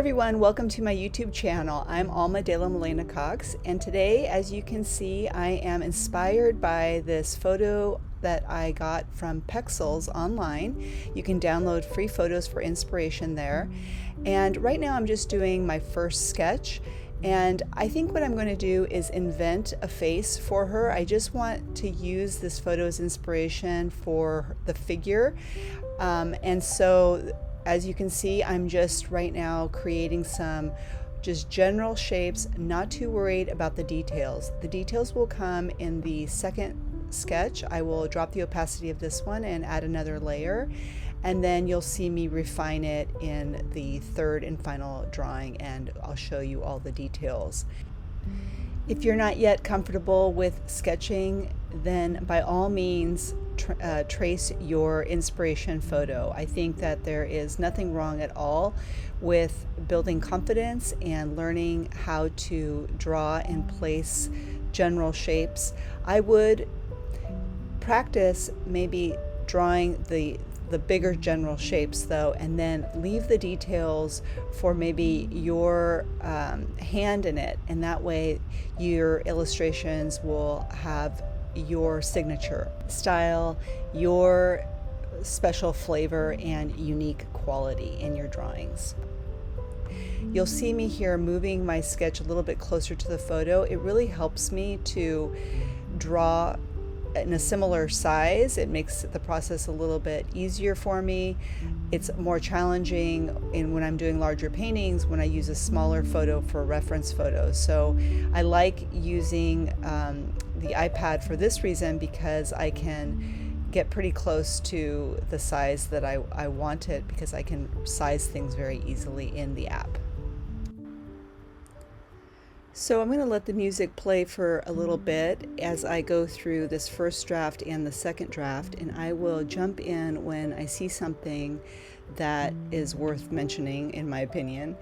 everyone, welcome to my YouTube channel. I'm Alma de la Milena Cox, and today, as you can see, I am inspired by this photo that I got from Pexels online. You can download free photos for inspiration there. And right now I'm just doing my first sketch, and I think what I'm going to do is invent a face for her. I just want to use this photo as inspiration for the figure. And so as you can see, I'm just right now creating some just general shapes, not too worried about the details. The details will come in the second sketch. I will drop the opacity of this one and add another layer, and then you'll see me refine it in the third and final drawing, and I'll show you all the details. If you're not yet comfortable with sketching, then by all means trace your inspiration photo. I think that there is nothing wrong at all with building confidence and learning how to draw and place general shapes. I would practice maybe drawing the bigger general shapes though, and then leave the details for maybe your hand in it, and that way your illustrations will have your signature style, your special flavor and unique quality in your drawings. You'll see me here moving my sketch a little bit closer to the photo. It really helps me to draw in a similar size. It makes the process a little bit easier for me. It's more challenging when I'm doing larger paintings, when I use a smaller photo for reference photos. So I like using the iPad for this reason, because I can get pretty close to the size that I want it, because I can size things very easily in the app. So I'm going to let the music play for a little bit as I go through this first draft and the second draft, and I will jump in when I see something that is worth mentioning, in my opinion.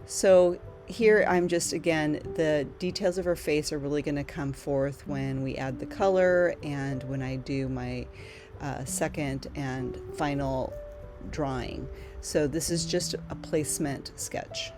So here I'm just, again, the details of her face are really going to come forth when we add the color and when I do my second and final drawing. So this is just a placement sketch.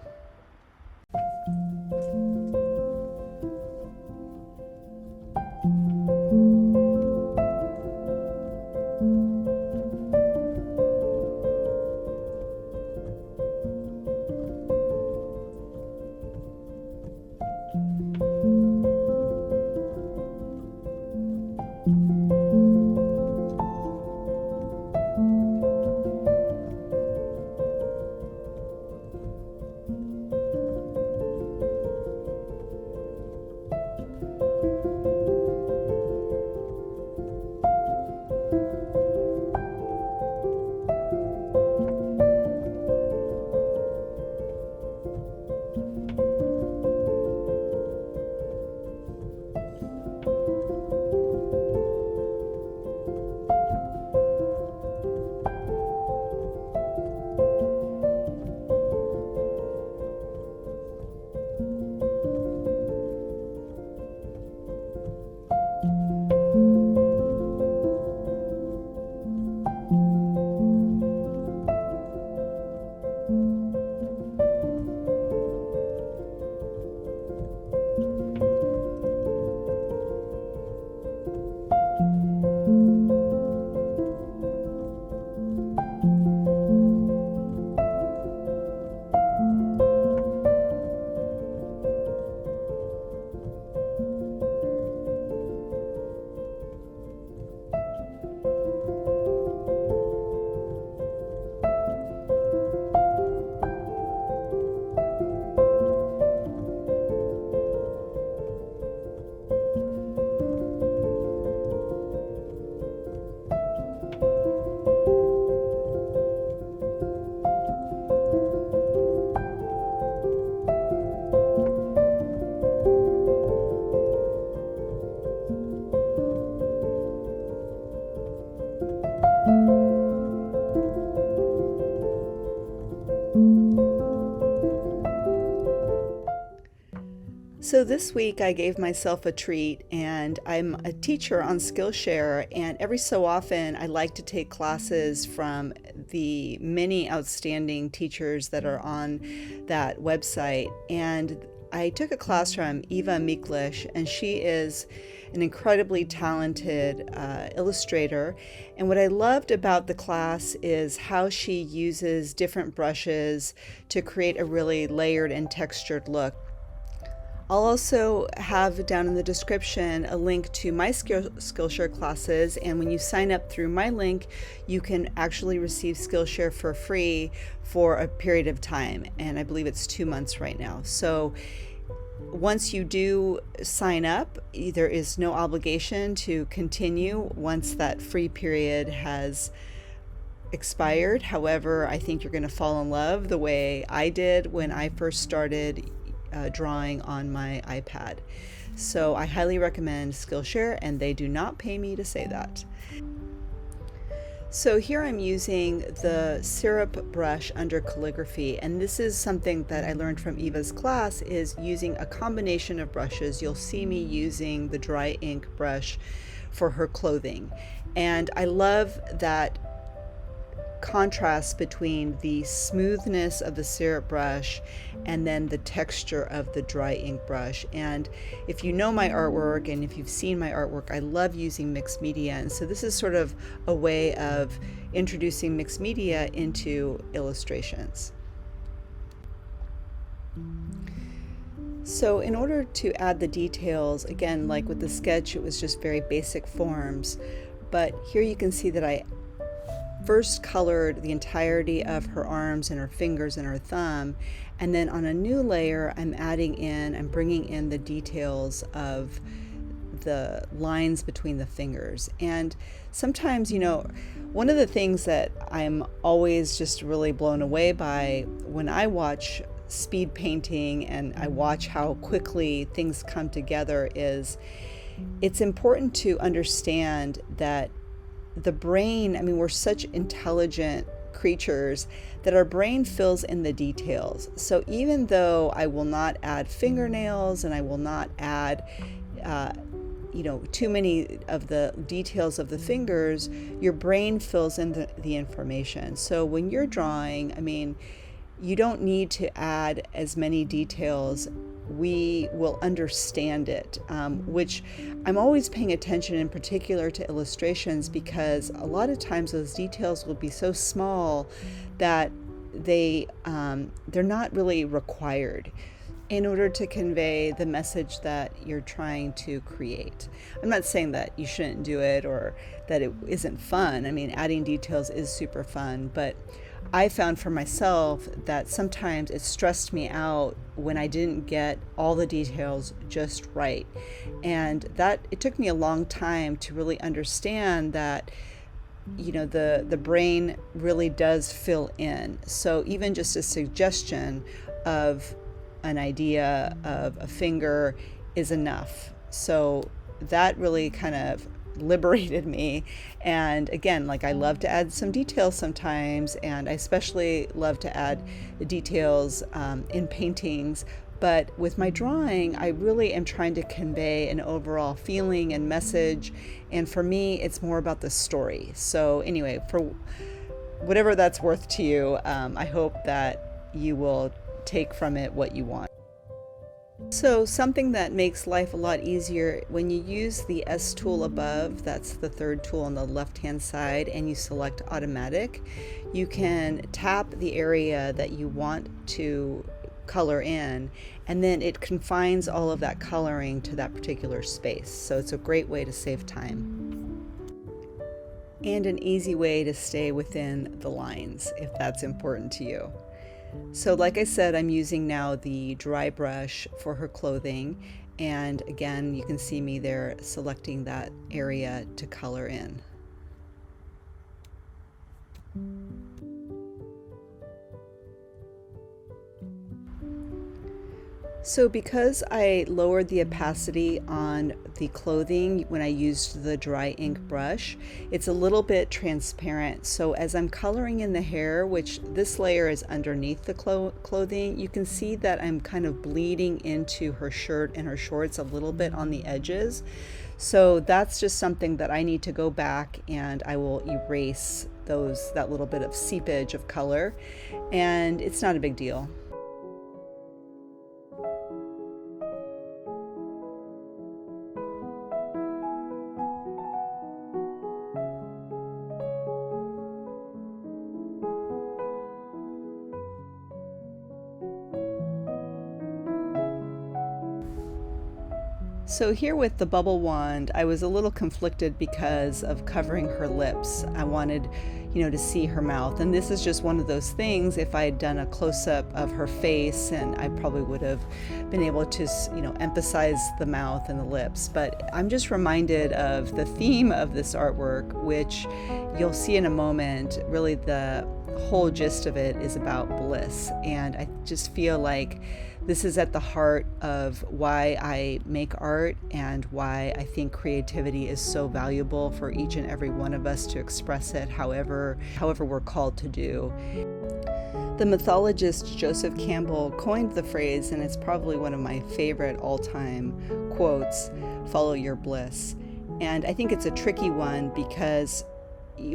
So this week I gave myself a treat, and I'm a teacher on Skillshare, and every so often I like to take classes from the many outstanding teachers that are on that website. And I took a class from Eva Miklish, and she is an incredibly talented illustrator. And what I loved about the class is how she uses different brushes to create a really layered and textured look. I'll also have down in the description a link to my Skillshare classes, and when you sign up through my link, you can actually receive Skillshare for free for a period of time, and I believe it's 2 months right now. So once you do sign up, there is no obligation to continue once that free period has expired. However, I think you're going to fall in love the way I did when I first started drawing on my iPad. So I highly recommend Skillshare, and they do not pay me to say that. So here I'm using the syrup brush under calligraphy, and this is something that I learned from Eva's class, is using a combination of brushes. You'll see me using the dry ink brush for her clothing, and I love that contrast between the smoothness of the syrup brush and then the texture of the dry ink brush. And if you know my artwork and if you've seen my artwork, I love using mixed media, and so this is sort of a way of introducing mixed media into illustrations. So in order to add the details, again, like with the sketch, it was just very basic forms, but here you can see that I first colored the entirety of her arms and her fingers and her thumb, and then on a new layer I'm bringing in the details of the lines between the fingers. And sometimes, one of the things that I'm always just really blown away by when I watch speed painting and I watch how quickly things come together is it's important to understand that the brain, we're such intelligent creatures that our brain fills in the details. So even though I will not add fingernails and I will not add, too many of the details of the fingers, your brain fills in the information. So when you're drawing, you don't need to add as many details. We will understand it, which I'm always paying attention in particular to illustrations, because a lot of times those details will be so small that they're not really required in order to convey the message that you're trying to create. I'm not saying that you shouldn't do it or that it isn't fun. Adding details is super fun, but I found for myself that sometimes it stressed me out when I didn't get all the details just right. And that it took me a long time to really understand that, the brain really does fill in. So even just a suggestion of an idea of a finger is enough. So that really kind of liberated me. And again, I love to add some details sometimes, and I especially love to add the details in paintings. But with my drawing, I really am trying to convey an overall feeling and message, and for me it's more about the story. So anyway, for whatever that's worth to you, I hope that you will take from it what you want. So something that makes life a lot easier, when you use the S tool above, that's the third tool on the left hand side, and you select automatic, you can tap the area that you want to color in, and then it confines all of that coloring to that particular space. So it's a great way to save time and an easy way to stay within the lines if that's important to you. So like I said, I'm using now the dry brush for her clothing, and again, you can see me there selecting that area to color in. So because I lowered the opacity on the clothing when I used the dry ink brush, it's a little bit transparent. So as I'm coloring in the hair, which this layer is underneath the clothing, you can see that I'm kind of bleeding into her shirt and her shorts a little bit on the edges. So that's just something that I need to go back and I will erase that little bit of seepage of color, and it's not a big deal. So here with the bubble wand, I was a little conflicted because of covering her lips. I wanted, to see her mouth. And this is just one of those things, if I had done a close-up of her face, and I probably would have been able to, emphasize the mouth and the lips. But I'm just reminded of the theme of this artwork, which you'll see in a moment. Really, the whole gist of it is about bliss. And I just feel like this is at the heart of why I make art and why I think creativity is so valuable for each and every one of us to express it however we're called to do. The mythologist Joseph Campbell coined the phrase, and it's probably one of my favorite all-time quotes, "Follow your bliss." And I think it's a tricky one because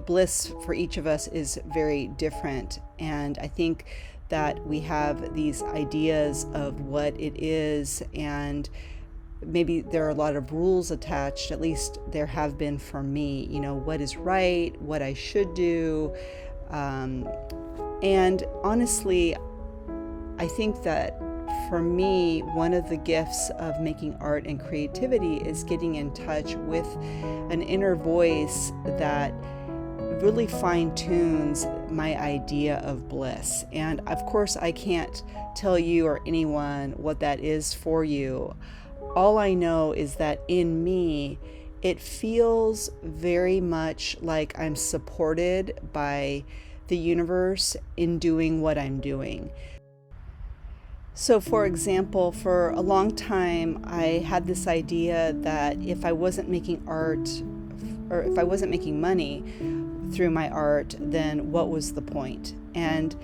bliss for each of us is very different. And I think that we have these ideas of what it is, and maybe there are a lot of rules attached. At least there have been for me, what is right, what I should do. And honestly, I think that for me, one of the gifts of making art and creativity is getting in touch with an inner voice that really fine-tunes my idea of bliss. And of course, I can't tell you or anyone what that is for you. All I know is that in me, it feels very much like I'm supported by the universe in doing what I'm doing. So for example, for a long time, I had this idea that if I wasn't making art, or if I wasn't making money through my art, then what was the point? And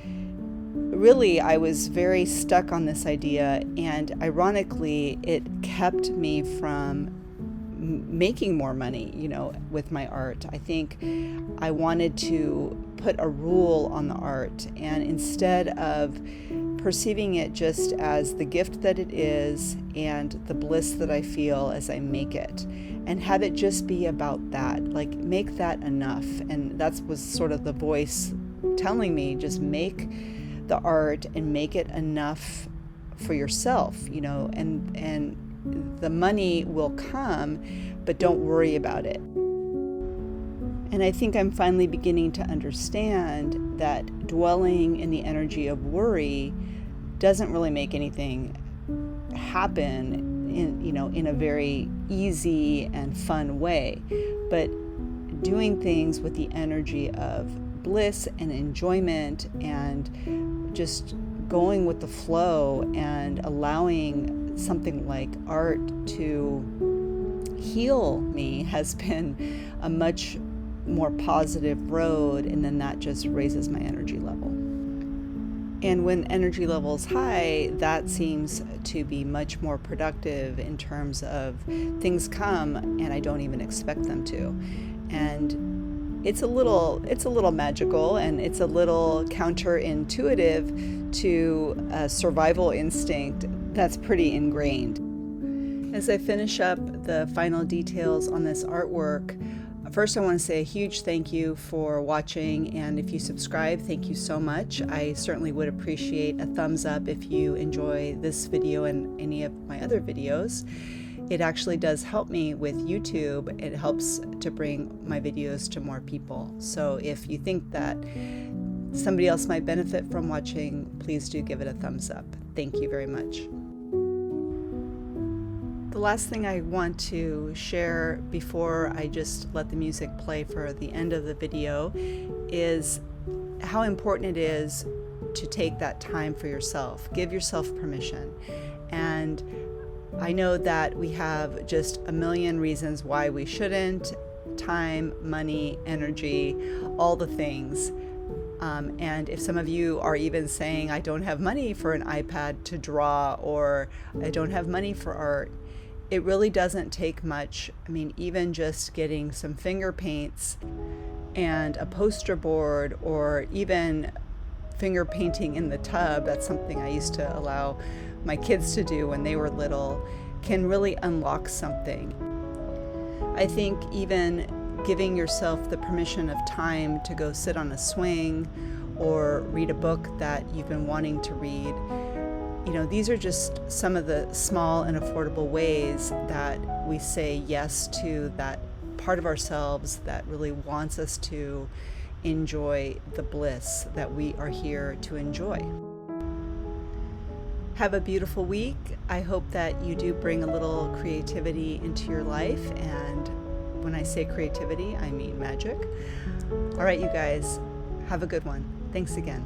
really, I was very stuck on this idea, and ironically, it kept me from making more money, with my art. I think I wanted to put a rule on the art, and instead of perceiving it just as the gift that it is and the bliss that I feel as I make it, and have it just be about that, like make that enough. And that was sort of the voice telling me, just make the art and make it enough for yourself, and the money will come, but don't worry about it. And I think I'm finally beginning to understand that dwelling in the energy of worry doesn't really make anything happen in a very easy and fun way. But doing things with the energy of bliss and enjoyment and just going with the flow and allowing something like art to heal me has been a much more positive road, and then that just raises my energy level. And when energy level is high, that seems to be much more productive in terms of things come and I don't even expect them to. And it's a little magical, and it's a little counterintuitive to a survival instinct that's pretty ingrained. As I finish up the final details on this artwork, first, I want to say a huge thank you for watching, and if you subscribe, thank you so much. I certainly would appreciate a thumbs up if you enjoy this video and any of my other videos. It actually does help me with YouTube. It helps to bring my videos to more people. So if you think that somebody else might benefit from watching, please do give it a thumbs up. Thank you very much. The last thing I want to share before I just let the music play for the end of the video is how important it is to take that time for yourself. Give yourself permission. And I know that we have just a million reasons why we shouldn't. Time, money, energy, all the things. And if some of you are even saying, I don't have money for an iPad to draw, or I don't have money for art, it really doesn't take much. I mean, even just getting some finger paints and a poster board, or even finger painting in the tub, that's something I used to allow my kids to do when they were little, can really unlock something. I think even giving yourself the permission of time to go sit on a swing or read a book that you've been wanting to read, you know, these are just some of the small and affordable ways that we say yes to that part of ourselves that really wants us to enjoy the bliss that we are here to enjoy. Have a beautiful week. I hope that you do bring a little creativity into your life. And when I say creativity, I mean magic. All right, you guys, have a good one. Thanks again.